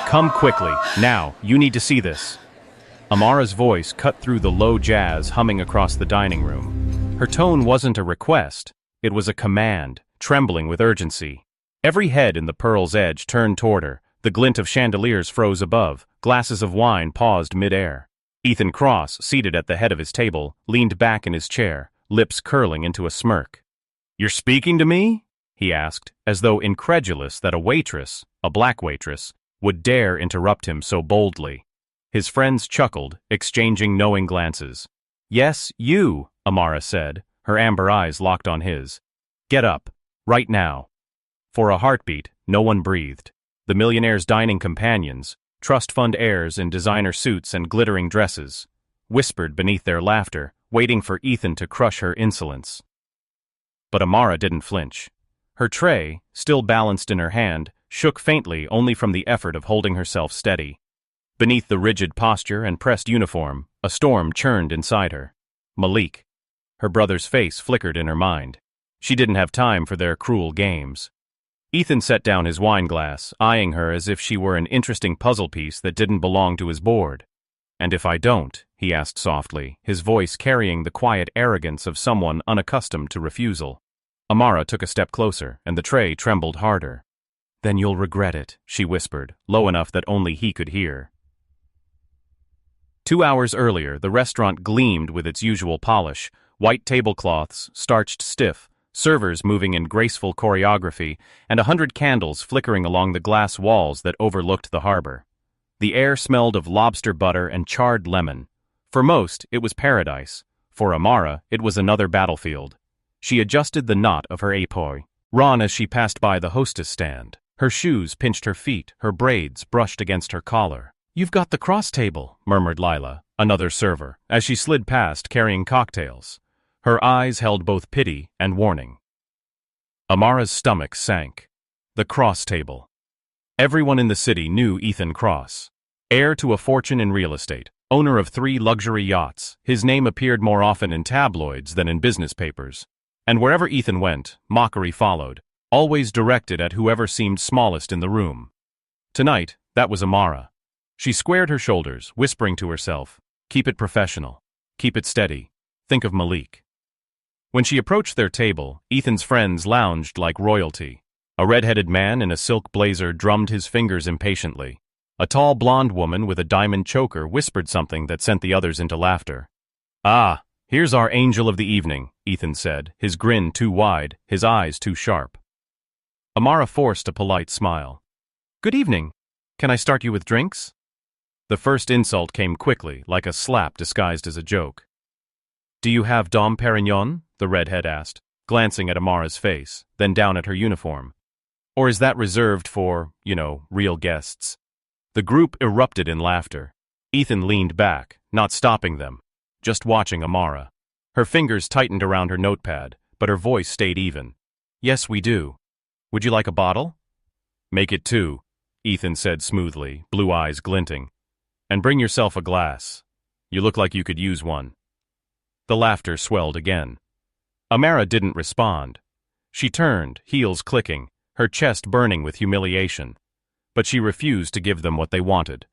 Come quickly, now, you need to see this. Amara's voice cut through the low jazz humming across the dining room. Her tone wasn't a request, it was a command, trembling with urgency. Every head in the Pearl's Edge turned toward her, the glint of chandeliers froze above, glasses of wine paused mid-air. Ethan Cross, seated at the head of his table, leaned back in his chair, lips curling into a smirk. "You're speaking to me?" he asked, as though incredulous that a waitress, a black waitress, would dare interrupt him so boldly. His friends chuckled, exchanging knowing glances. "Yes, you," Amara said, her amber eyes locked on his. "Get up. Right now." For a heartbeat, no one breathed. The Millionaire's dining companions, trust fund heirs in designer suits and glittering dresses, whispered beneath their laughter, waiting for Ethan to crush her insolence. But Amara didn't flinch. Her tray, still balanced in her hand, shook faintly only from the effort of holding herself steady. Beneath the rigid posture and pressed uniform, a storm churned inside her. Malik. Her brother's face flickered in her mind. She didn't have time for their cruel games. Ethan set down his wine glass, eyeing her as if she were an interesting puzzle piece that didn't belong to his board. "And if I don't?" he asked softly, his voice carrying the quiet arrogance of someone unaccustomed to refusal. Amara took a step closer, and the tray trembled harder. "Then you'll regret it," she whispered, low enough that only he could hear. 2 hours earlier, the restaurant gleamed with its usual polish, white tablecloths, starched stiff, servers moving in graceful choreography, and 100 candles flickering along the glass walls that overlooked the harbor. The air smelled of lobster butter and charred lemon. For most, it was paradise. For Amara, it was another battlefield. She adjusted the knot of her épauille, ran as she passed by the hostess stand. Her shoes pinched her feet, her braids brushed against her collar. "You've got the cross table," murmured Lila, another server, as she slid past carrying cocktails. Her eyes held both pity and warning. Amara's stomach sank. The cross table. Everyone in the city knew Ethan Cross. Heir to a fortune in real estate, owner of 3 luxury yachts, his name appeared more often in tabloids than in business papers. And wherever Ethan went, mockery followed, always directed at whoever seemed smallest in the room. Tonight, that was Amara. She squared her shoulders, whispering to herself, "Keep it professional. Keep it steady. Think of Malik." When she approached their table, Ethan's friends lounged like royalty. A red-headed man in a silk blazer drummed his fingers impatiently. A tall blonde woman with a diamond choker whispered something that sent the others into laughter. "Ah, here's our angel of the evening," Ethan said, his grin too wide, his eyes too sharp. Amara forced a polite smile. "Good evening. Can I start you with drinks?" The first insult came quickly, like a slap disguised as a joke. "Do you have Dom Perignon?" the redhead asked, glancing at Amara's face, then down at her uniform. "Or is that reserved for, real guests?" The group erupted in laughter. Ethan leaned back, not stopping them, just watching Amara. Her fingers tightened around her notepad, but her voice stayed even. "Yes, we do. Would you like a bottle?" "Make it 2, Ethan said smoothly, blue eyes glinting. "And bring yourself a glass. You look like you could use one." The laughter swelled again. Amara didn't respond. She turned, heels clicking, her chest burning with humiliation. But she refused to give them what they wanted.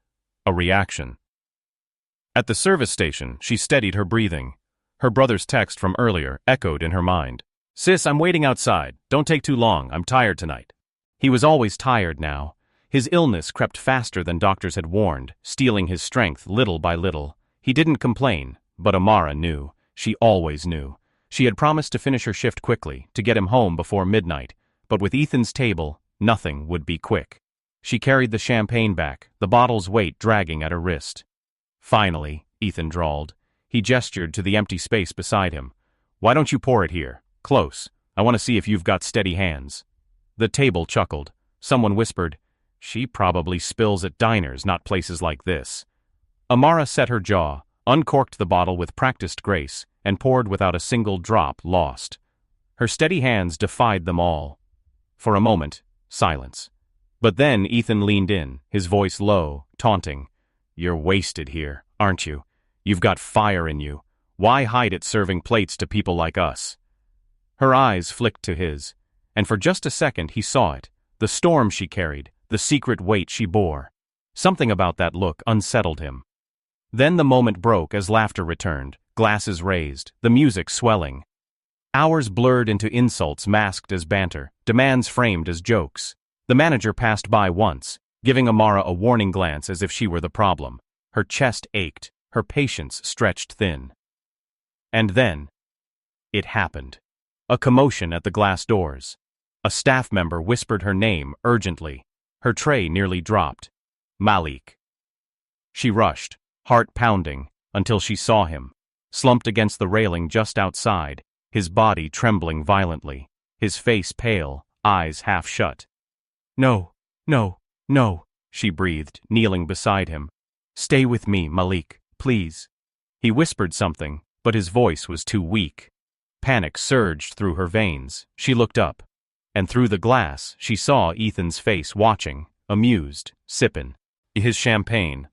A reaction. At the service station, she steadied her breathing. Her brother's text from earlier echoed in her mind. "Sis, I'm waiting outside. Don't take too long. I'm tired tonight." He was always tired now. His illness crept faster than doctors had warned, stealing his strength little by little. He didn't complain, but Amara knew. She always knew. She had promised to finish her shift quickly, to get him home before midnight, but with Ethan's table, nothing would be quick. She carried the champagne back, the bottle's weight dragging at her wrist. "Finally," Ethan drawled. He gestured to the empty space beside him. "Why don't you pour it here? Close. I want to see if you've got steady hands." The table chuckled. Someone whispered, "She probably spills at diners, not places like this." Amara set her jaw, uncorked the bottle with practiced grace, and poured without a single drop lost. Her steady hands defied them all. For a moment, silence. But then Ethan leaned in, his voice low, taunting. "You're wasted here, aren't you? You've got fire in you. Why hide it serving plates to people like us?" Her eyes flicked to his, and for just a second he saw it, the storm she carried, the secret weight she bore. Something about that look unsettled him. Then the moment broke as laughter returned, glasses raised, the music swelling. Hours blurred into insults masked as banter, demands framed as jokes. The manager passed by once, giving Amara a warning glance as if she were the problem. Her chest ached, her patience stretched thin. And then, it happened. A commotion at the glass doors. A staff member whispered her name urgently. Her tray nearly dropped. Malik. She rushed, heart pounding, until she saw him, slumped against the railing just outside, his body trembling violently, his face pale, eyes half shut. "No, no, no," she breathed, kneeling beside him. "Stay with me, Malik, please." He whispered something, but his voice was too weak. Panic surged through her veins. She looked up, and through the glass she saw Ethan's face watching, amused, sippin' his champagne.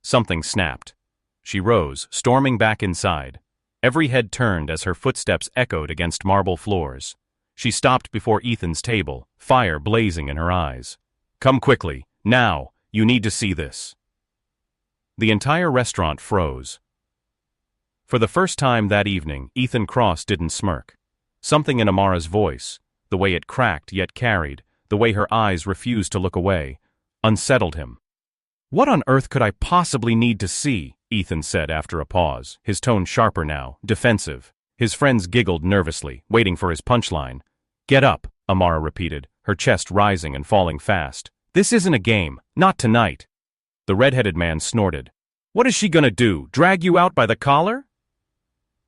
Something snapped. She rose, storming back inside. Every head turned as her footsteps echoed against marble floors. She stopped before Ethan's table, fire blazing in her eyes. "Come quickly, now, you need to see this." The entire restaurant froze. For the first time that evening, Ethan Cross didn't smirk. Something in Amara's voice, the way it cracked yet carried, the way her eyes refused to look away, unsettled him. "What on earth could I possibly need to see?" Ethan said after a pause, his tone sharper now, defensive. His friends giggled nervously, waiting for his punchline. "Get up," Amara repeated, her chest rising and falling fast. "This isn't a game, not tonight." The red-headed man snorted. "What is she gonna do, drag you out by the collar?"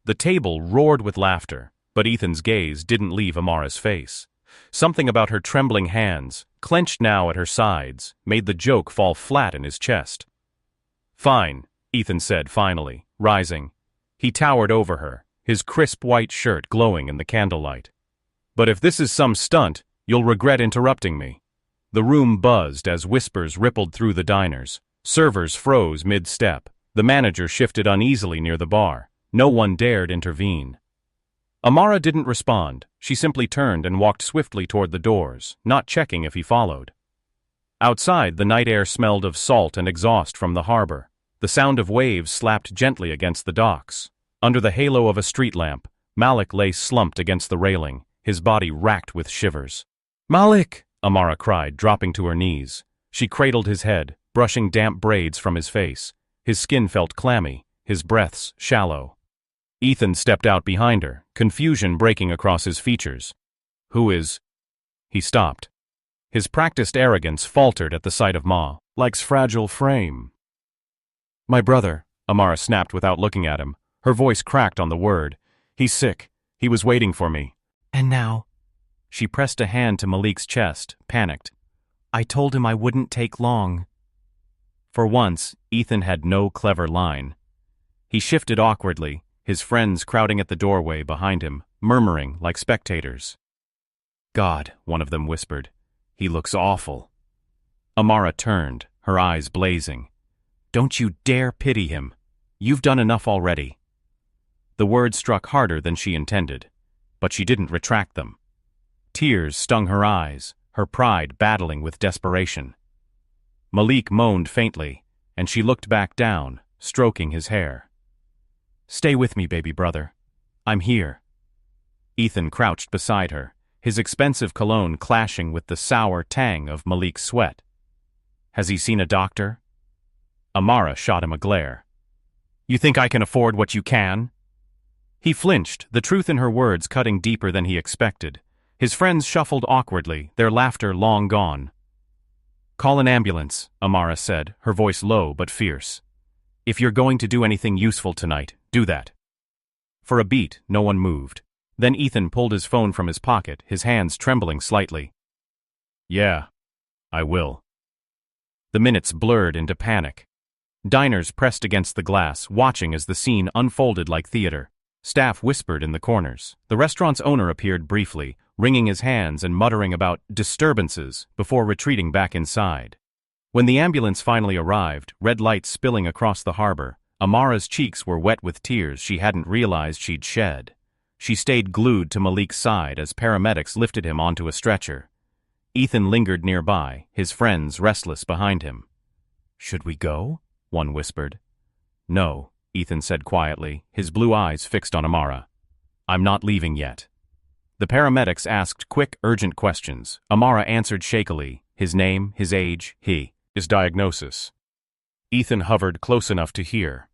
The table roared with laughter, but Ethan's gaze didn't leave Amara's face. Something about her trembling hands, clenched now at her sides, made the joke fall flat in his chest. "Fine," Ethan said finally, rising. He towered over her, his crisp white shirt glowing in the candlelight. "But if this is some stunt, you'll regret interrupting me." The room buzzed as whispers rippled through the diners. Servers froze mid-step. The manager shifted uneasily near the bar. No one dared intervene. Amara didn't respond. She simply turned and walked swiftly toward the doors, not checking if he followed. Outside, the night air smelled of salt and exhaust from the harbor. The sound of waves slapped gently against the docks. Under the halo of a street lamp, Malik lay slumped against the railing, his body racked with shivers. "Malik!" Amara cried, dropping to her knees. She cradled his head, brushing damp braids from his face. His skin felt clammy, his breaths shallow. Ethan stepped out behind her, confusion breaking across his features. "Who is—" He stopped. His practiced arrogance faltered at the sight of Malik's fragile frame. "My brother," Amara snapped without looking at him. Her voice cracked on the word. "He's sick. He was waiting for me." "And now?" She pressed a hand to Malik's chest, panicked. "I told him I wouldn't take long." For once, Ethan had no clever line. He shifted awkwardly, his friends crowding at the doorway behind him, murmuring like spectators. "God," one of them whispered. "He looks awful." Amara turned, her eyes blazing. "Don't you dare pity him. You've done enough already." The words struck harder than she intended, but she didn't retract them. Tears stung her eyes, her pride battling with desperation. Malik moaned faintly, and she looked back down, stroking his hair. "Stay with me, baby brother. I'm here." Ethan crouched beside her, his expensive cologne clashing with the sour tang of Malik's sweat. "Has he seen a doctor?" Amara shot him a glare. "You think I can afford what you can?" He flinched, the truth in her words cutting deeper than he expected. His friends shuffled awkwardly, their laughter long gone. "Call an ambulance," Amara said, her voice low but fierce. "If you're going to do anything useful tonight, do that." For a beat, no one moved. Then Ethan pulled his phone from his pocket, his hands trembling slightly. "Yeah, I will." The minutes blurred into panic. Diners pressed against the glass, watching as the scene unfolded like theater. Staff whispered in the corners. The restaurant's owner appeared briefly, wringing his hands and muttering about disturbances before retreating back inside. When the ambulance finally arrived, red lights spilling across the harbor, Amara's cheeks were wet with tears she hadn't realized she'd shed. She stayed glued to Malik's side as paramedics lifted him onto a stretcher. Ethan lingered nearby, his friends restless behind him. Should we go? One whispered. No, Ethan said quietly, his blue eyes fixed on Amara. I'm not leaving yet. The paramedics asked quick, urgent questions. Amara answered shakily, his name, his age, his diagnosis. Ethan hovered close enough to hear.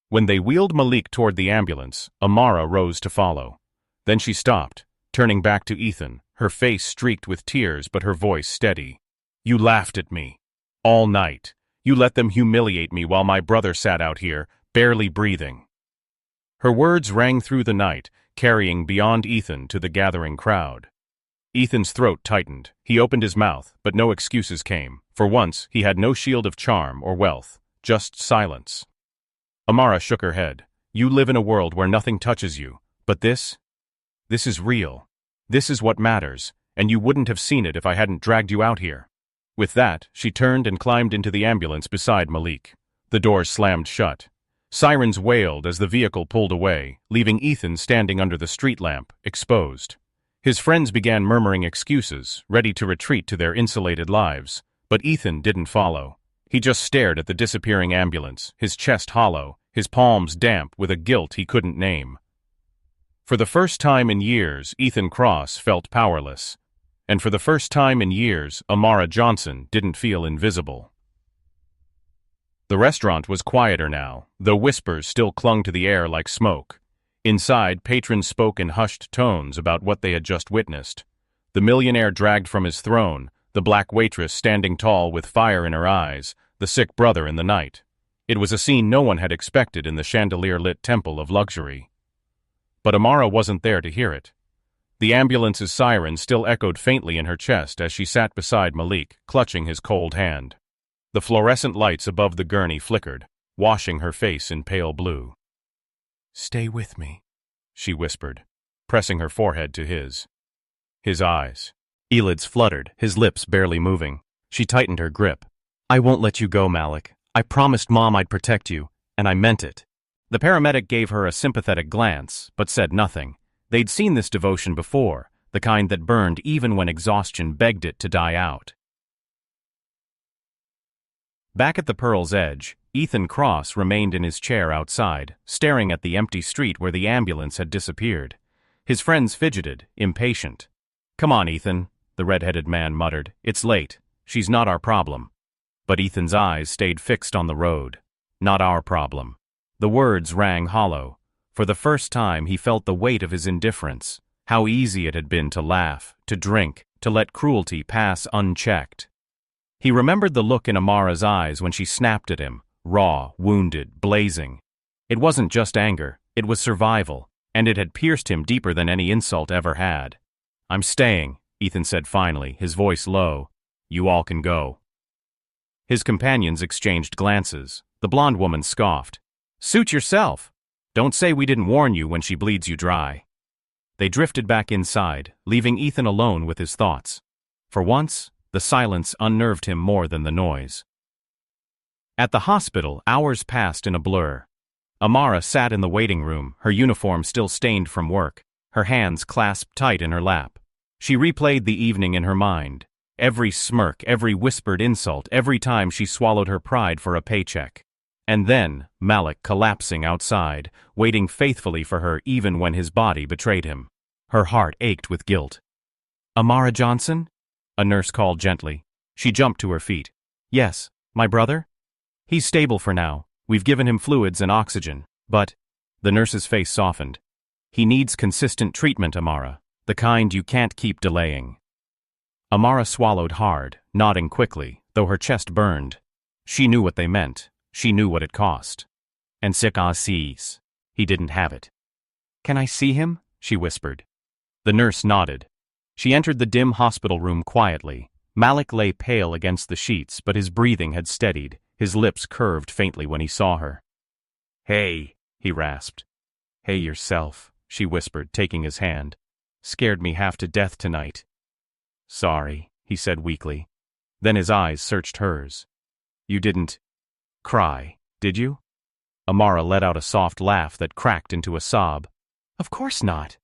When they wheeled Malik toward the ambulance, Amara rose to follow. Then she stopped, turning back to Ethan, her face streaked with tears but her voice steady. You laughed at me. All night. You let them humiliate me while my brother sat out here, barely breathing. Her words rang through the night, carrying beyond Ethan to the gathering crowd. Ethan's throat tightened. He opened his mouth, but no excuses came. For once, he had no shield of charm or wealth, just silence. Amara shook her head. You live in a world where nothing touches you, but this is real. This is what matters, and you wouldn't have seen it if I hadn't dragged you out here. With that, she turned and climbed into the ambulance beside Malik. The doors slammed shut. Sirens wailed as the vehicle pulled away, leaving Ethan standing under the street lamp, exposed. His friends began murmuring excuses, ready to retreat to their insulated lives, but Ethan didn't follow. He just stared at the disappearing ambulance, his chest hollow, his palms damp with a guilt he couldn't name. For the first time in years, Ethan Cross felt powerless. And for the first time in years, Amara Johnson didn't feel invisible. The restaurant was quieter now, though whispers still clung to the air like smoke. Inside, patrons spoke in hushed tones about what they had just witnessed. The millionaire dragged from his throne, the black waitress standing tall with fire in her eyes, the sick brother in the night. It was a scene no one had expected in the chandelier-lit temple of luxury. But Amara wasn't there to hear it. The ambulance's siren still echoed faintly in her chest as she sat beside Malik, clutching his cold hand. The fluorescent lights above the gurney flickered, washing her face in pale blue. Stay with me, she whispered, pressing her forehead to his. His eyes. Eyelids fluttered, his lips barely moving. She tightened her grip. I won't let you go, Malik. I promised Mom I'd protect you, and I meant it. The paramedic gave her a sympathetic glance, but said nothing. They'd seen this devotion before, the kind that burned even when exhaustion begged it to die out. Back at the Pearl's Edge, Ethan Cross remained in his chair outside, staring at the empty street where the ambulance had disappeared. His friends fidgeted, impatient. Come on, Ethan, the red-headed man muttered. It's late. She's not our problem. But Ethan's eyes stayed fixed on the road. Not our problem. The words rang hollow. For the first time he felt the weight of his indifference. How easy it had been to laugh, to drink, to let cruelty pass unchecked. He remembered the look in Amara's eyes when she snapped at him, raw, wounded, blazing. It wasn't just anger, it was survival, and it had pierced him deeper than any insult ever had. I'm staying, Ethan said finally, his voice low. You all can go. His companions exchanged glances. The blonde woman scoffed. Suit yourself. Don't say we didn't warn you when she bleeds you dry. They drifted back inside, leaving Ethan alone with his thoughts. For once, the silence unnerved him more than the noise. At the hospital, hours passed in a blur. Amara sat in the waiting room, her uniform still stained from work, her hands clasped tight in her lap. She replayed the evening in her mind. Every smirk, every whispered insult, every time she swallowed her pride for a paycheck. And then, Malik collapsing outside, waiting faithfully for her even when his body betrayed him. Her heart ached with guilt. Amara Johnson? A nurse called gently. She jumped to her feet. Yes, my brother? He's stable for now. We've given him fluids and oxygen. But, the nurse's face softened. He needs consistent treatment, Amara. The kind you can't keep delaying. Amara swallowed hard, nodding quickly, though her chest burned. She knew what they meant. She knew what it cost. And sees. He didn't have it. Can I see him? She whispered. The nurse nodded. She entered the dim hospital room quietly. Malik lay pale against the sheets, but his breathing had steadied. His lips curved faintly when he saw her. Hey, he rasped. Hey yourself, she whispered, taking his hand. Scared me half to death tonight. Sorry, he said weakly. Then his eyes searched hers. You didn't cry, did you? Amara let out a soft laugh that cracked into a sob. Of course not.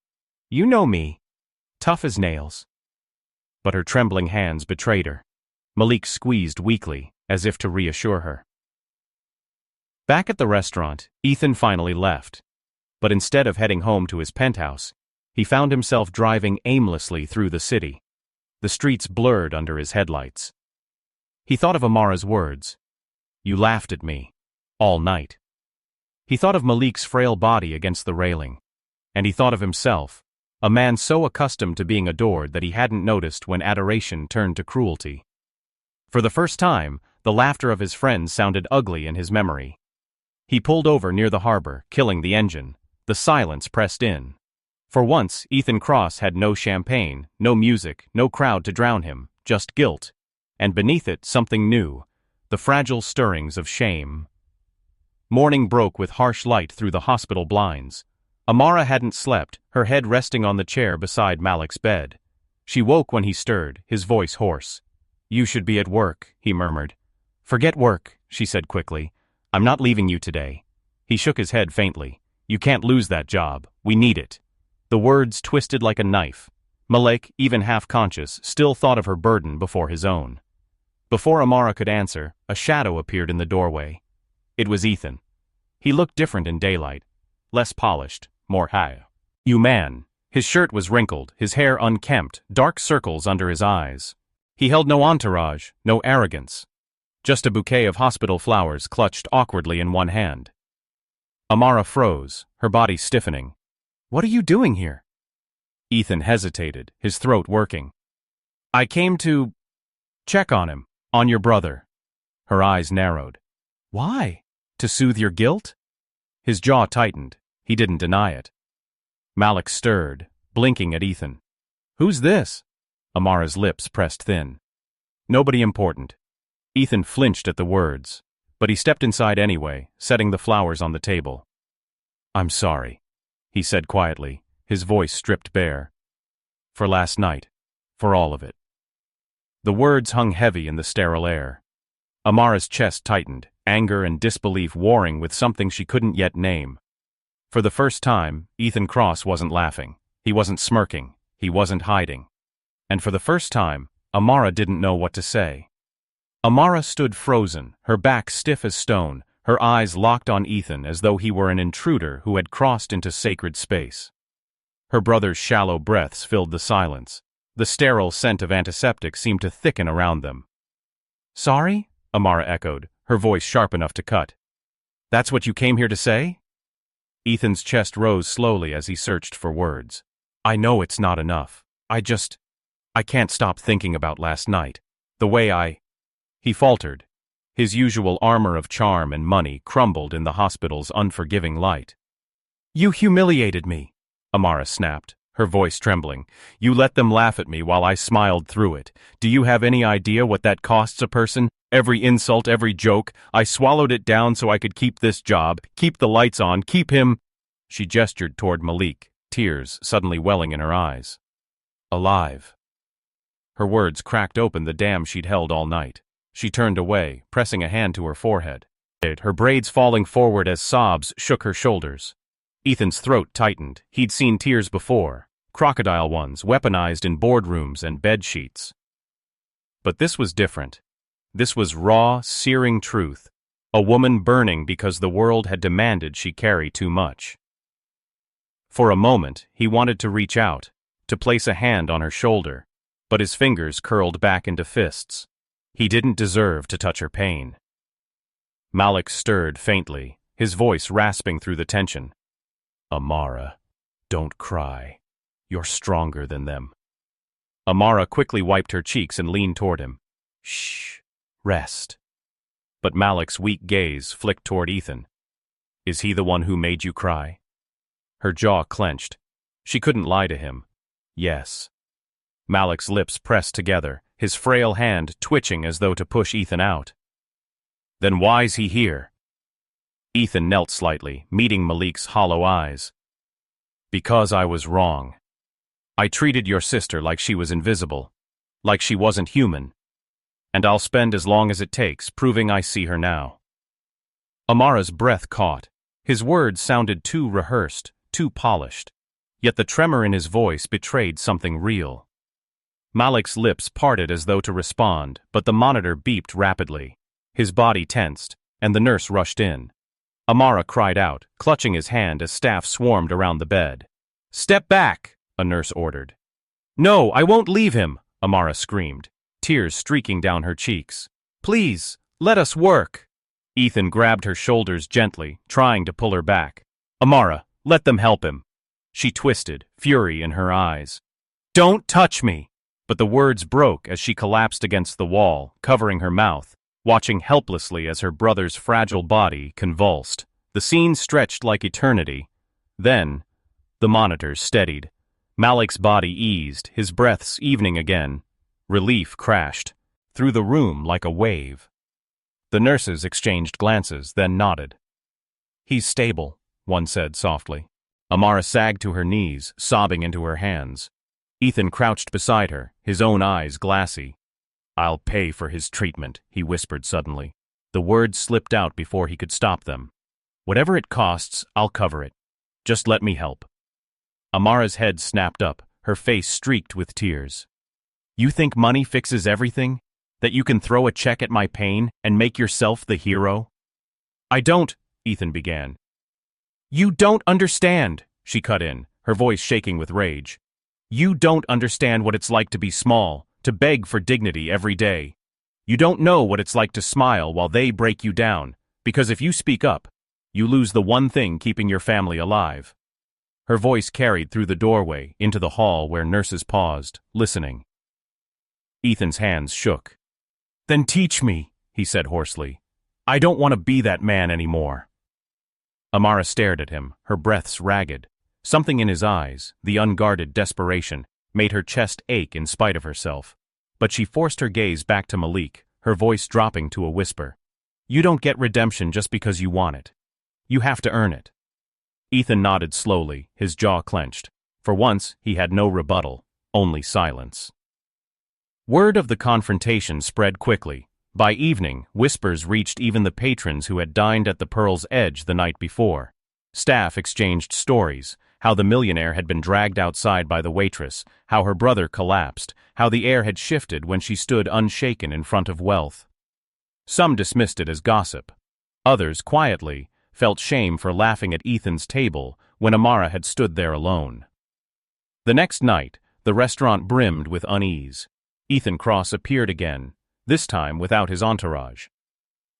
You know me. Tough as nails. But her trembling hands betrayed her. Malik squeezed weakly, as if to reassure her. Back at the restaurant, Ethan finally left. But instead of heading home to his penthouse, he found himself driving aimlessly through the city. The streets blurred under his headlights. He thought of Amara's words. "You laughed at me. All night." He thought of Malik's frail body against the railing. And he thought of himself, a man so accustomed to being adored that he hadn't noticed when adoration turned to cruelty. For the first time, the laughter of his friends sounded ugly in his memory. He pulled over near the harbor, killing the engine. The silence pressed in. For once, Ethan Cross had no champagne, no music, no crowd to drown him, just guilt. And beneath it, something new, the fragile stirrings of shame. Morning broke with harsh light through the hospital blinds. Amara hadn't slept, her head resting on the chair beside Malik's bed. She woke when he stirred, his voice hoarse. "You should be at work," he murmured. "Forget work," she said quickly. "I'm not leaving you today." He shook his head faintly. "You can't lose that job. We need it." The words twisted like a knife. Malik, even half-conscious, still thought of her burden before his own. Before Amara could answer, a shadow appeared in the doorway. It was Ethan. He looked different in daylight. Less polished, more human. His shirt was wrinkled, his hair unkempt, dark circles under his eyes. He held no entourage, no arrogance. Just a bouquet of hospital flowers clutched awkwardly in one hand. Amara froze, her body stiffening. "What are you doing here?" Ethan hesitated, his throat working. "I came to check on him, on your brother." Her eyes narrowed. "Why? To soothe your guilt?" His jaw tightened. He didn't deny it. Malik stirred, blinking at Ethan. "Who's this?" Amara's lips pressed thin. "Nobody important." Ethan flinched at the words, but he stepped inside anyway, setting the flowers on the table. "I'm sorry," he said quietly, his voice stripped bare. "For last night. For all of it." The words hung heavy in the sterile air. Amara's chest tightened, anger and disbelief warring with something she couldn't yet name. For the first time, Ethan Cross wasn't laughing. He wasn't smirking. He wasn't hiding. And for the first time, Amara didn't know what to say. Amara stood frozen, her back stiff as stone, her eyes locked on Ethan as though he were an intruder who had crossed into sacred space. Her brother's shallow breaths filled the silence. The sterile scent of antiseptic seemed to thicken around them. "Sorry?" Amara echoed, her voice sharp enough to cut. "That's what you came here to say?" Ethan's chest rose slowly as he searched for words. "I know it's not enough. I can't stop thinking about last night. The way He faltered. His usual armor of charm and money crumbled in the hospital's unforgiving light. "You humiliated me," Amara snapped, her voice trembling. "You let them laugh at me while I smiled through it. Do you have any idea what that costs a person? Every insult, every joke, I swallowed it down so I could keep this job, keep the lights on, keep him." She gestured toward Malik, tears suddenly welling in her eyes. "Alive." Her words cracked open the dam she'd held all night. She turned away, pressing a hand to her forehead. Her braids falling forward as sobs shook her shoulders. Ethan's throat tightened. He'd seen tears before, crocodile ones weaponized in boardrooms and bed sheets. But this was different. This was raw, searing truth. A woman burning because the world had demanded she carry too much. For a moment, he wanted to reach out, to place a hand on her shoulder, but his fingers curled back into fists. He didn't deserve to touch her pain. Malik stirred faintly, his voice rasping through the tension. "Amara, don't cry. You're stronger than them." Amara quickly wiped her cheeks and leaned toward him. "Shh, rest." But Malik's weak gaze flicked toward Ethan. "Is he the one who made you cry?" Her jaw clenched. She couldn't lie to him. "Yes." Malik's lips pressed together, his frail hand twitching as though to push Ethan out. "Then why's he here?" Ethan knelt slightly, meeting Malik's hollow eyes. "Because I was wrong. I treated your sister like she was invisible, like she wasn't human. And I'll spend as long as it takes proving I see her now." Amara's breath caught. His words sounded too rehearsed, too polished. Yet the tremor in his voice betrayed something real. Malik's lips parted as though to respond, but the monitor beeped rapidly. His body tensed, and the nurse rushed in. Amara cried out, clutching his hand as staff swarmed around the bed. "Step back," a nurse ordered. "No, I won't leave him," Amara screamed, tears streaking down her cheeks. "Please, let us work." Ethan grabbed her shoulders gently, trying to pull her back. "Amara, let them help him." She twisted, fury in her eyes. "Don't touch me!" But the words broke as she collapsed against the wall, covering her mouth, watching helplessly as her brother's fragile body convulsed. The scene stretched like eternity. Then, the monitors steadied. Malik's body eased, his breaths evening again. Relief crashed through the room like a wave. The nurses exchanged glances, then nodded. "He's stable," one said softly. Amara sagged to her knees, sobbing into her hands. Ethan crouched beside her, his own eyes glassy. "I'll pay for his treatment," he whispered suddenly. The words slipped out before he could stop them. "Whatever it costs, I'll cover it. Just let me help." Amara's head snapped up, her face streaked with tears. "You think money fixes everything? That you can throw a check at my pain and make yourself the hero?" "I don't," Ethan began. "You don't understand," she cut in, her voice shaking with rage. "You don't understand what it's like to be small, to beg for dignity every day. You don't know what it's like to smile while they break you down, because if you speak up, you lose the one thing keeping your family alive." Her voice carried through the doorway into the hall where nurses paused, listening. Ethan's hands shook. "Then teach me," he said hoarsely. "I don't want to be that man anymore." Amara stared at him, her breaths ragged. Something in his eyes, the unguarded desperation, made her chest ache in spite of herself. But she forced her gaze back to Malik, her voice dropping to a whisper. "You don't get redemption just because you want it. You have to earn it." Ethan nodded slowly, his jaw clenched. For once, he had no rebuttal, only silence. Word of the confrontation spread quickly. By evening, whispers reached even the patrons who had dined at the Pearl's Edge the night before. Staff exchanged stories, how the millionaire had been dragged outside by the waitress, how her brother collapsed, how the air had shifted when she stood unshaken in front of wealth. Some dismissed it as gossip. Others, quietly, felt shame for laughing at Ethan's table when Amara had stood there alone. The next night, the restaurant brimmed with unease. Ethan Cross appeared again, this time without his entourage.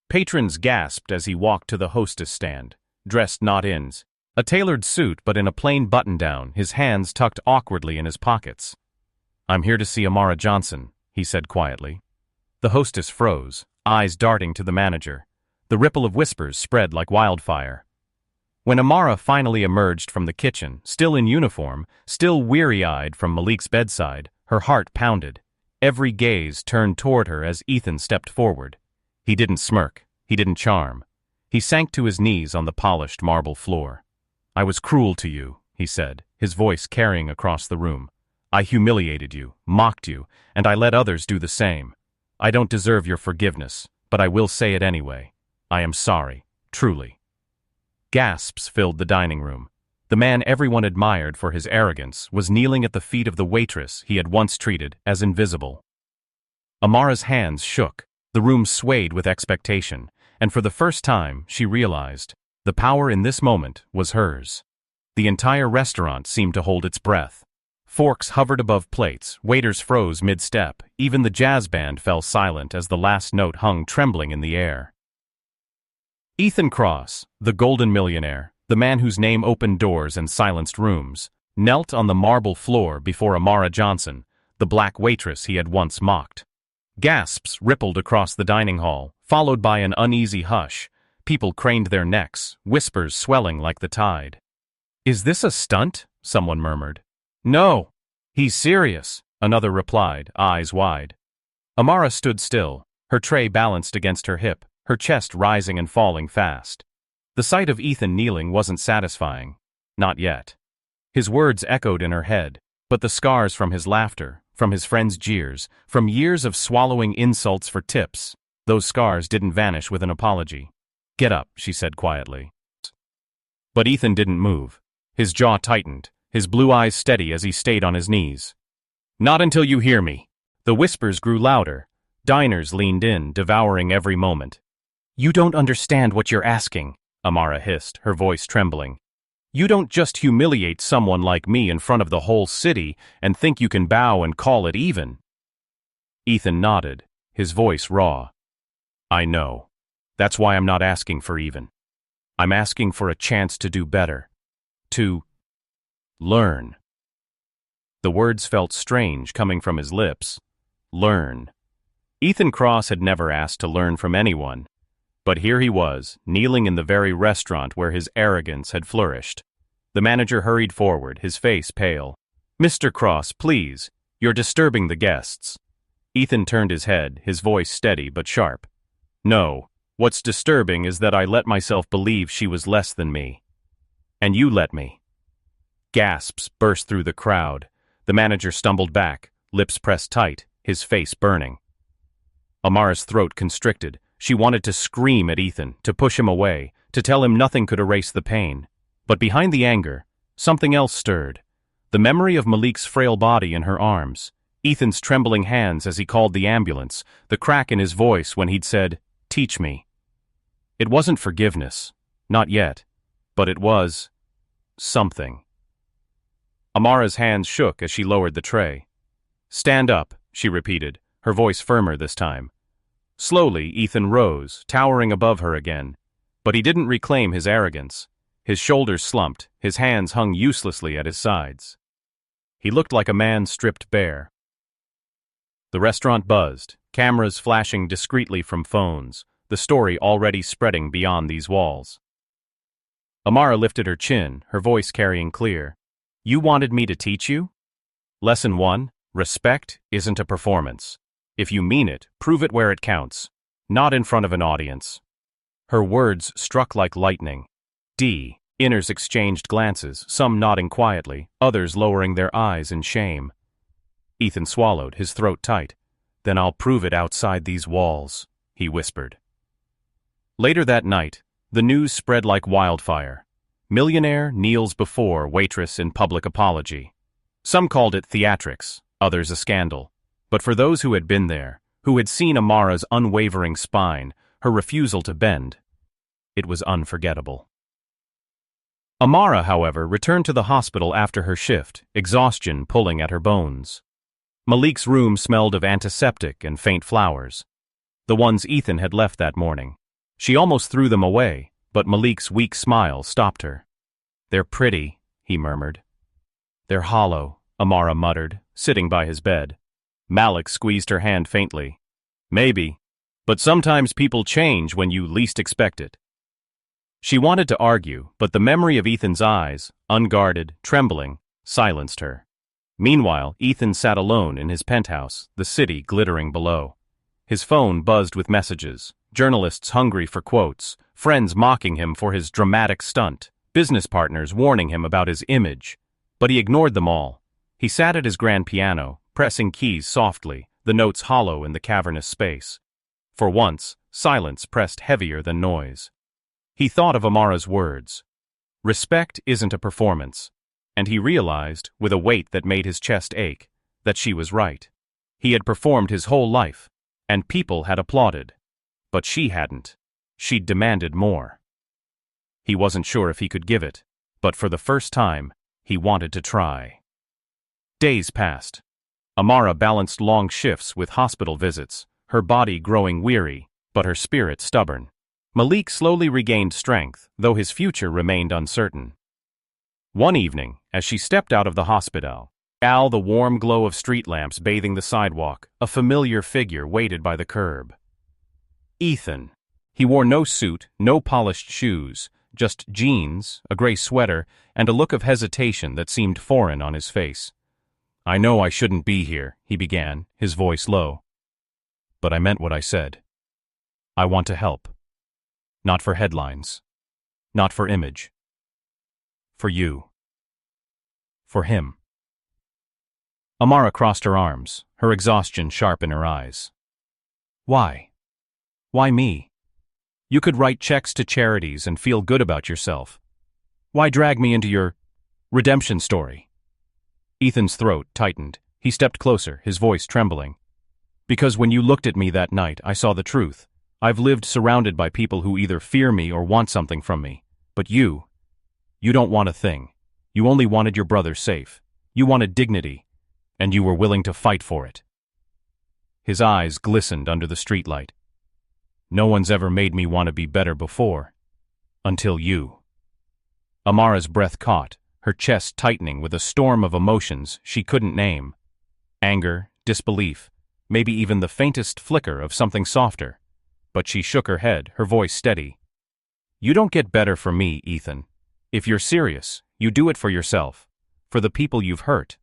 Patrons gasped as he walked to the hostess stand, dressed not ins, a tailored suit but in a plain button-down, his hands tucked awkwardly in his pockets. "I'm here to see Amara Johnson," he said quietly. The hostess froze, eyes darting to the manager. The ripple of whispers spread like wildfire. When Amara finally emerged from the kitchen, still in uniform, still weary-eyed from Malik's bedside, her heart pounded. Every gaze turned toward her as Ethan stepped forward. He didn't smirk, he didn't charm. He sank to his knees on the polished marble floor. "I was cruel to you," he said, his voice carrying across the room. "I humiliated you, mocked you, and I let others do the same. I don't deserve your forgiveness, but I will say it anyway. I am sorry, truly." Gasps filled the dining room. The man everyone admired for his arrogance was kneeling at the feet of the waitress he had once treated as invisible. Amara's hands shook, the room swayed with expectation, and for the first time she realized the power in this moment was hers. The entire restaurant seemed to hold its breath. Forks hovered above plates, waiters froze mid-step, even the jazz band fell silent as the last note hung trembling in the air. Ethan Cross, the golden millionaire, the man whose name opened doors and silenced rooms, knelt on the marble floor before Amara Johnson, the black waitress he had once mocked. Gasps rippled across the dining hall, followed by an uneasy hush. People craned their necks, whispers swelling like the tide. "Is this a stunt?" someone murmured. "No, he's serious," another replied, eyes wide. Amara stood still, her tray balanced against her hip, her chest rising and falling fast. The sight of Ethan kneeling wasn't satisfying. Not yet. His words echoed in her head, but the scars from his laughter, from his friends' jeers, from years of swallowing insults for tips, those scars didn't vanish with an apology. "Get up," she said quietly. But Ethan didn't move. His jaw tightened, his blue eyes steady as he stayed on his knees. "Not until you hear me." The whispers grew louder. Diners leaned in, devouring every moment. "You don't understand what you're asking," Amara hissed, her voice trembling. "You don't just humiliate someone like me in front of the whole city and think you can bow and call it even." Ethan nodded, his voice raw. "I know. That's why I'm not asking for even. I'm asking for a chance to do better. To learn." The words felt strange coming from his lips. Learn. Ethan Cross had never asked to learn from anyone. But here he was, kneeling in the very restaurant where his arrogance had flourished. The manager hurried forward, his face pale. "Mr. Cross, please. You're disturbing the guests." Ethan turned his head, his voice steady but sharp. "No. What's disturbing is that I let myself believe she was less than me. And you let me." Gasps burst through the crowd. The manager stumbled back, lips pressed tight, his face burning. Amara's throat constricted. She wanted to scream at Ethan, to push him away, to tell him nothing could erase the pain. But behind the anger, something else stirred. The memory of Malik's frail body in her arms, Ethan's trembling hands as he called the ambulance, the crack in his voice when he'd said, "Teach me." It wasn't forgiveness, not yet, but it was something. Amara's hands shook as she lowered the tray. "Stand up," she repeated, her voice firmer this time. Slowly, Ethan rose, towering above her again. But he didn't reclaim his arrogance. His shoulders slumped, his hands hung uselessly at his sides. He looked like a man stripped bare. The restaurant buzzed, cameras flashing discreetly from phones, the story already spreading beyond these walls. Amara lifted her chin, her voice carrying clear. "You wanted me to teach you? Lesson 1, respect isn't a performance. If you mean it, prove it where it counts, not in front of an audience." Her words struck like lightning. Inners exchanged glances, some nodding quietly, others lowering their eyes in shame. Ethan swallowed, his throat tight. "Then I'll prove it outside these walls," he whispered. Later that night, the news spread like wildfire. Millionaire kneels before Waitress in public apology. Some called it theatrics, others a scandal. But for those who had been there, who had seen Amara's unwavering spine, her refusal to bend, it was unforgettable. Amara, however, returned to the hospital after her shift, exhaustion pulling at her bones. Malik's room smelled of antiseptic and faint flowers. The ones Ethan had left that morning. She almost threw them away, but Malik's weak smile stopped her. "They're pretty," he murmured. "They're hollow," Amara muttered, sitting by his bed. Malik squeezed her hand faintly. "Maybe, but sometimes people change when you least expect it." She wanted to argue, but the memory of Ethan's eyes, unguarded, trembling, silenced her. Meanwhile, Ethan sat alone in his penthouse, the city glittering below. His phone buzzed with messages, journalists hungry for quotes, friends mocking him for his dramatic stunt, business partners warning him about his image. But he ignored them all. He sat at his grand piano, pressing keys softly, the notes hollow in the cavernous space. For once, silence pressed heavier than noise. He thought of Amara's words. Respect isn't a performance. And he realized, with a weight that made his chest ache, that she was right. He had performed his whole life, and people had applauded. But she hadn't. She'd demanded more. He wasn't sure if he could give it, but for the first time, he wanted to try. Days passed. Amara balanced long shifts with hospital visits, her body growing weary, but her spirit stubborn. Malik slowly regained strength, though his future remained uncertain. One evening, as she stepped out of the hospital, the warm glow of street lamps bathing the sidewalk, a familiar figure waited by the curb. Ethan. He wore no suit, no polished shoes, just jeans, a gray sweater, and a look of hesitation that seemed foreign on his face. "I know I shouldn't be here," he began, his voice low. "But I meant what I said. I want to help. Not for headlines. Not for image. For you. For him." Amara crossed her arms, her exhaustion sharp in her eyes. "Why? Why me? You could write checks to charities and feel good about yourself. Why drag me into your redemption story?" Ethan's throat tightened. He stepped closer, his voice trembling. Because when you looked at me that night, I saw the truth. I've lived surrounded by people who either fear me or want something from me. But you don't want a thing. You only wanted your brother safe. You wanted dignity. And you were willing to fight for it. His eyes glistened under the streetlight. No one's ever made me want to be better before. Until you. Amara's breath caught, her chest tightening with a storm of emotions she couldn't name. Anger, disbelief, maybe even the faintest flicker of something softer. But she shook her head, her voice steady. You don't get better for me, Ethan. If you're serious, you do it for yourself. For the people you've hurt.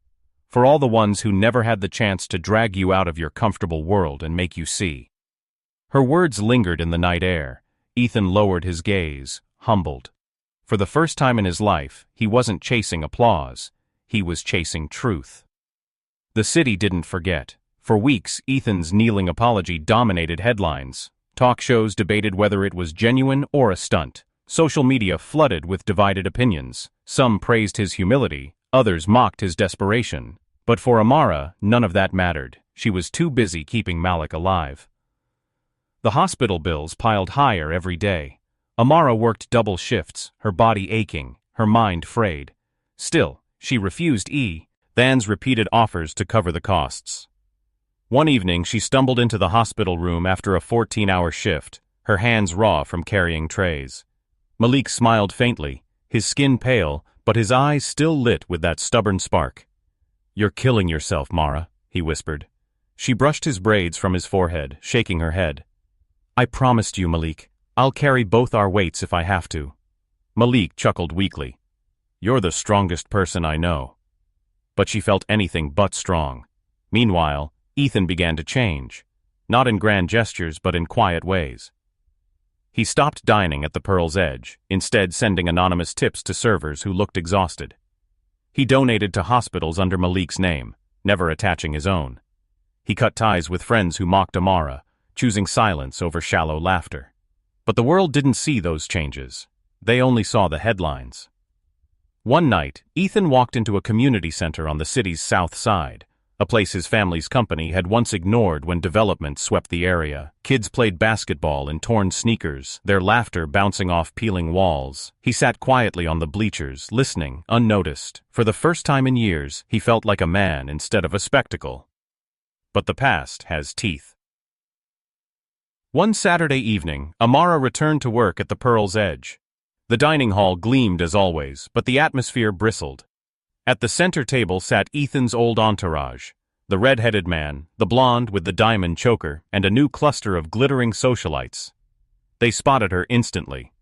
For all the ones who never had the chance to drag you out of your comfortable world and make you see. Her words lingered in the night air. Ethan lowered his gaze, humbled. For the first time in his life, he wasn't chasing applause. He was chasing truth. The city didn't forget. For weeks, Ethan's kneeling apology dominated headlines. Talk shows debated whether it was genuine or a stunt. Social media flooded with divided opinions. Some praised his humility, others mocked his desperation. But for Amara, none of that mattered. She was too busy keeping Malik alive. The hospital bills piled higher every day. Amara worked double shifts, her body aching, her mind frayed. Still, she refused Dan's repeated offers to cover the costs. One evening, she stumbled into the hospital room after a 14-hour shift, her hands raw from carrying trays. Malik smiled faintly, his skin pale, but his eyes still lit with that stubborn spark. "You're killing yourself, Mara," he whispered. She brushed his braids from his forehead, shaking her head. "I promised you, Malik. I'll carry both our weights if I have to." Malik chuckled weakly. "You're the strongest person I know." But she felt anything but strong. Meanwhile, Ethan began to change. Not in grand gestures, but in quiet ways. He stopped dining at the Pearl's Edge, instead sending anonymous tips to servers who looked exhausted. He donated to hospitals under Malik's name, never attaching his own. He cut ties with friends who mocked Amara, choosing silence over shallow laughter. But the world didn't see those changes. They only saw the headlines. One night, Ethan walked into a community center on the city's south side, a place his family's company had once ignored when development swept the area. Kids played basketball in torn sneakers, their laughter bouncing off peeling walls. He sat quietly on the bleachers, listening, unnoticed. For the first time in years, he felt like a man instead of a spectacle. But the past has teeth. One Saturday evening, Amara returned to work at the Pearl's Edge. The dining hall gleamed as always, but the atmosphere bristled. At the center table sat Ethan's old entourage, the red-headed man, the blonde with the diamond choker, and a new cluster of glittering socialites. They spotted her instantly.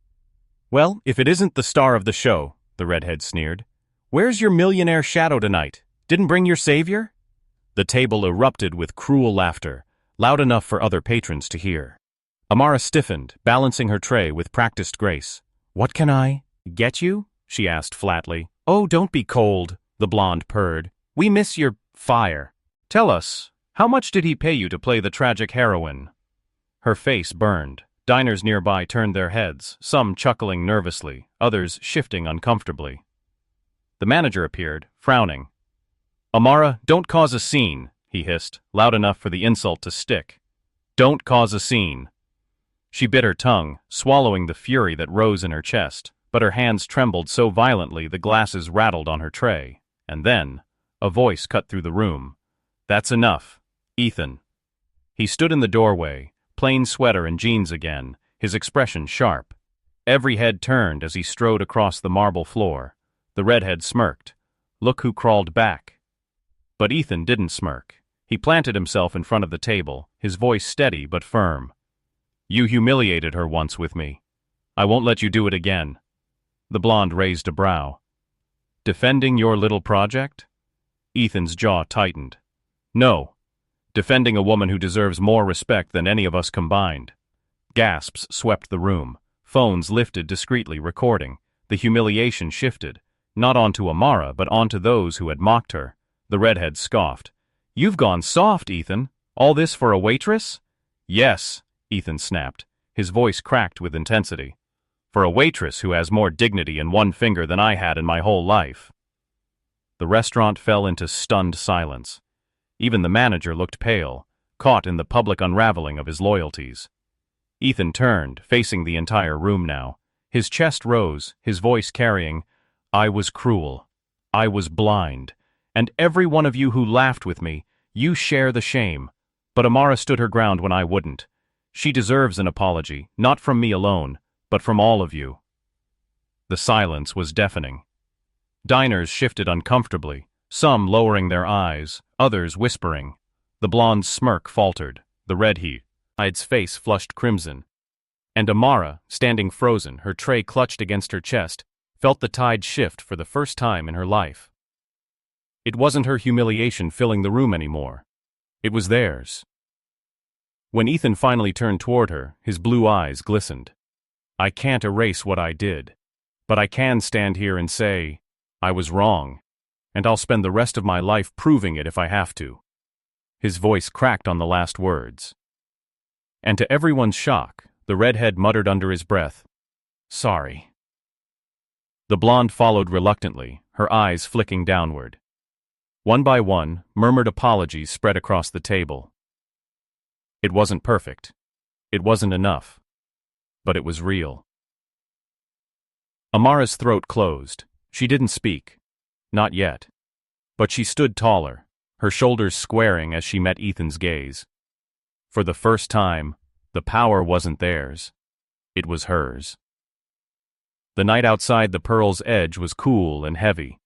"Well, if it isn't the star of the show," the redhead sneered. "Where's your millionaire shadow tonight? Didn't bring your savior?" The table erupted with cruel laughter, loud enough for other patrons to hear. Amara stiffened, balancing her tray with practiced grace. "What can I get you?" she asked flatly. "Oh, don't be cold," the blonde purred. "We miss your fire. Tell us, how much did he pay you to play the tragic heroine?" Her face burned. Diners nearby turned their heads, some chuckling nervously, others shifting uncomfortably. The manager appeared, frowning. "Amara, don't cause a scene," he hissed, loud enough for the insult to stick. "Don't cause a scene." She bit her tongue, swallowing the fury that rose in her chest, but her hands trembled so violently the glasses rattled on her tray. And then, a voice cut through the room. "That's enough, Ethan." He stood in the doorway, plain sweater and jeans again, his expression sharp. Every head turned as he strode across the marble floor. The redhead smirked. Look who crawled back. But Ethan didn't smirk. He planted himself in front of the table, his voice steady but firm. "You humiliated her once with me. I won't let you do it again." The blonde raised a brow. "Defending your little project?" Ethan's jaw tightened. "No. Defending a woman who deserves more respect than any of us combined." Gasps swept the room. Phones lifted discreetly, recording. The humiliation shifted, not onto Amara, but onto those who had mocked her. The redhead scoffed. "You've gone soft, Ethan. All this for a waitress?" "Yes," Ethan snapped. His voice cracked with intensity. "For a waitress who has more dignity in one finger than I had in my whole life." The restaurant fell into stunned silence. Even the manager looked pale, caught in the public unraveling of his loyalties. Ethan turned, facing the entire room now. His chest rose, his voice carrying, "I was cruel. I was blind. And every one of you who laughed with me, you share the shame. But Amara stood her ground when I wouldn't. She deserves an apology, not from me alone, but from all of you." The silence was deafening. Diners shifted uncomfortably, some lowering their eyes, others whispering. The blonde's smirk faltered, the red-eyed's face flushed crimson. And Amara, standing frozen, her tray clutched against her chest, felt the tide shift for the first time in her life. It wasn't her humiliation filling the room anymore. It was theirs. When Ethan finally turned toward her, his blue eyes glistened. "I can't erase what I did, but I can stand here and say, I was wrong, and I'll spend the rest of my life proving it if I have to." His voice cracked on the last words. And to everyone's shock, the redhead muttered under his breath, "Sorry." The blonde followed reluctantly, her eyes flicking downward. One by one, murmured apologies spread across the table. It wasn't perfect. It wasn't enough. But it was real. Amara's throat closed. She didn't speak. Not yet. But she stood taller, her shoulders squaring as she met Ethan's gaze. For the first time, the power wasn't theirs. It was hers. The night outside the Pearl's Edge was cool and heavy.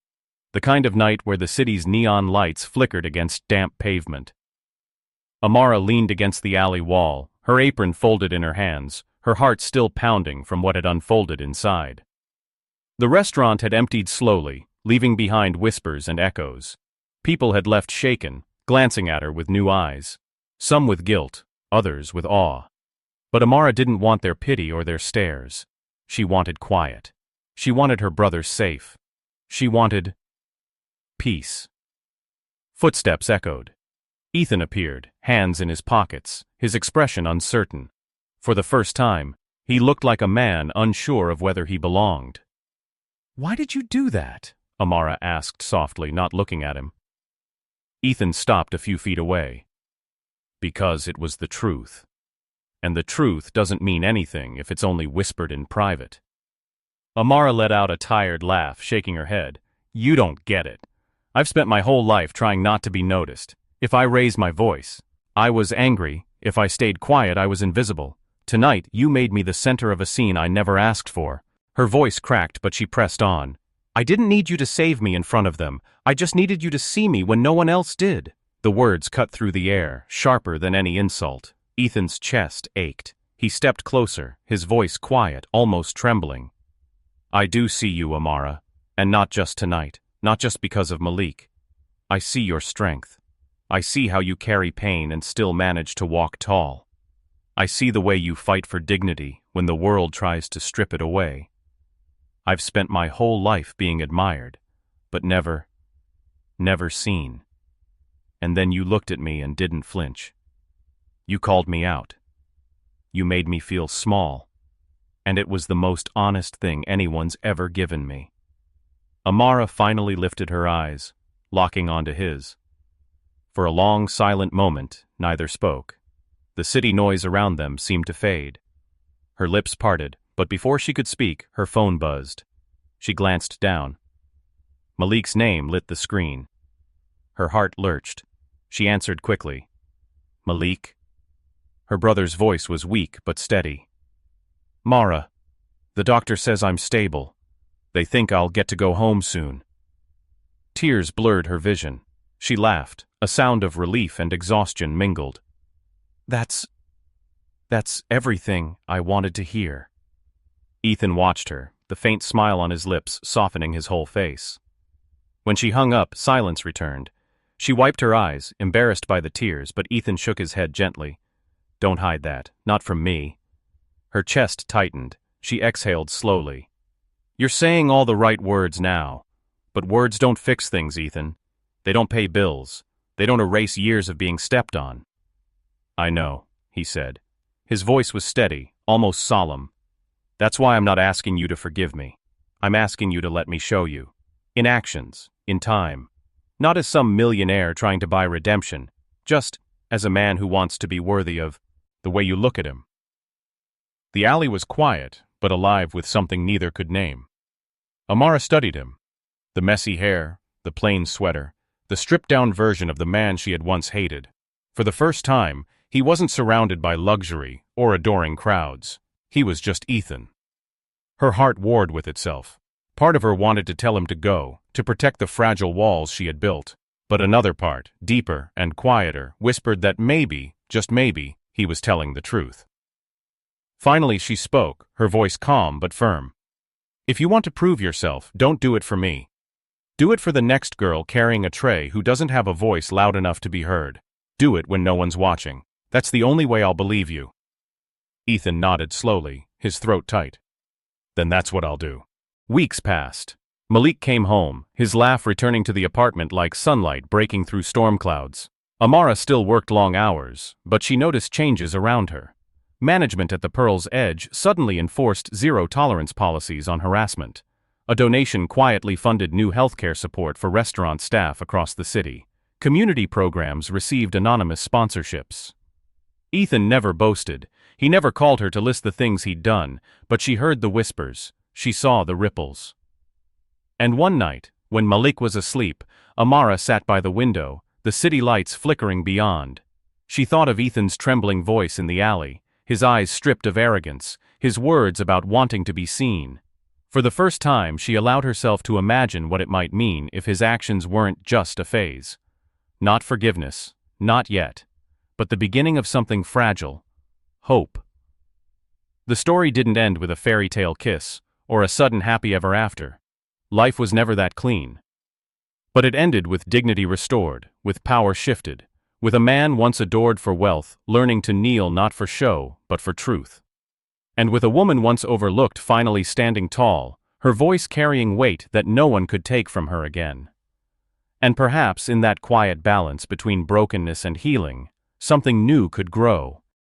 The kind of night where the city's neon lights flickered against damp pavement. Amara leaned against the alley wall, her apron folded in her hands, her heart still pounding from what had unfolded inside. The restaurant had emptied slowly, leaving behind whispers and echoes. People had left shaken, glancing at her with new eyes. Some with guilt, others with awe. But Amara didn't want their pity or their stares. She wanted quiet. She wanted her brother safe. She wanted peace. Footsteps echoed. Ethan appeared, hands in his pockets, his expression uncertain. For the first time, he looked like a man unsure of whether he belonged. "Why did you do that?" Amara asked softly, not looking at him. Ethan stopped a few feet away. "Because it was the truth. And the truth doesn't mean anything if it's only whispered in private." Amara let out a tired laugh, shaking her head. "You don't get it. I've spent my whole life trying not to be noticed. If I raised my voice, I was angry. If I stayed quiet, I was invisible. Tonight, you made me the center of a scene I never asked for." Her voice cracked, but she pressed on. "I didn't need you to save me in front of them. I just needed you to see me when no one else did." The words cut through the air, sharper than any insult. Ethan's chest ached. He stepped closer, his voice quiet, almost trembling. "I do see you, Amara. And not just tonight. Not just because of Malik. I see your strength. I see how you carry pain and still manage to walk tall. I see the way you fight for dignity when the world tries to strip it away. I've spent my whole life being admired, but never seen. And then you looked at me and didn't flinch. You called me out. You made me feel small. And it was the most honest thing anyone's ever given me." Amara finally lifted her eyes, locking onto his. For a long, silent moment, neither spoke. The city noise around them seemed to fade. Her lips parted, but before she could speak, her phone buzzed. She glanced down. Malik's name lit the screen. Her heart lurched. She answered quickly. "Malik?" Her brother's voice was weak but steady. "Mara, the doctor says I'm stable. They think I'll get to go home soon." Tears blurred her vision. She laughed, a sound of relief and exhaustion mingled. That's everything I wanted to hear." Ethan watched her, the faint smile on his lips softening his whole face. When she hung up, silence returned. She wiped her eyes, embarrassed by the tears, but Ethan shook his head gently. "Don't hide that, not from me." Her chest tightened. She exhaled slowly. "You're saying all the right words now, but words don't fix things, Ethan. They don't pay bills. They don't erase years of being stepped on." "I know," he said. His voice was steady, almost solemn. "That's why I'm not asking you to forgive me. I'm asking you to let me show you. In actions, in time. Not as some millionaire trying to buy redemption. Just as a man who wants to be worthy of the way you look at him. The alley was quiet, but alive with something neither could name. Amara studied him. The messy hair, the plain sweater, the stripped-down version of the man she had once hated. For the first time, he wasn't surrounded by luxury or adoring crowds. He was just Ethan. Her heart warred with itself. Part of her wanted to tell him to go, to protect the fragile walls she had built. But another part, deeper and quieter, whispered that maybe, just maybe, he was telling the truth. Finally she spoke, her voice calm but firm. If you want to prove yourself, don't do it for me. Do it for the next girl carrying a tray who doesn't have a voice loud enough to be heard. Do it when no one's watching. That's the only way I'll believe you. Ethan nodded slowly, his throat tight. Then that's what I'll do. Weeks passed. Malik came home, his laugh returning to the apartment like sunlight breaking through storm clouds. Amara still worked long hours, but she noticed changes around her. Management at the Pearl's Edge suddenly enforced zero-tolerance policies on harassment. A donation quietly funded new healthcare support for restaurant staff across the city. Community programs received anonymous sponsorships. Ethan never boasted. He never called her to list the things he'd done, but she heard the whispers. She saw the ripples. And one night, when Malik was asleep, Amara sat by the window, the city lights flickering beyond. She thought of Ethan's trembling voice in the alley, his eyes stripped of arrogance, his words about wanting to be seen. For the first time, she allowed herself to imagine what it might mean if his actions weren't just a phase. Not forgiveness, not yet, but the beginning of something fragile. Hope. The story didn't end with a fairy tale kiss, or a sudden happy ever after. Life was never that clean. But it ended with dignity restored, with power shifted, with a man once adored for wealth learning to kneel not for show, but for truth. And with a woman once overlooked finally standing tall, her voice carrying weight that no one could take from her again. And perhaps in that quiet balance between brokenness and healing, something new could grow.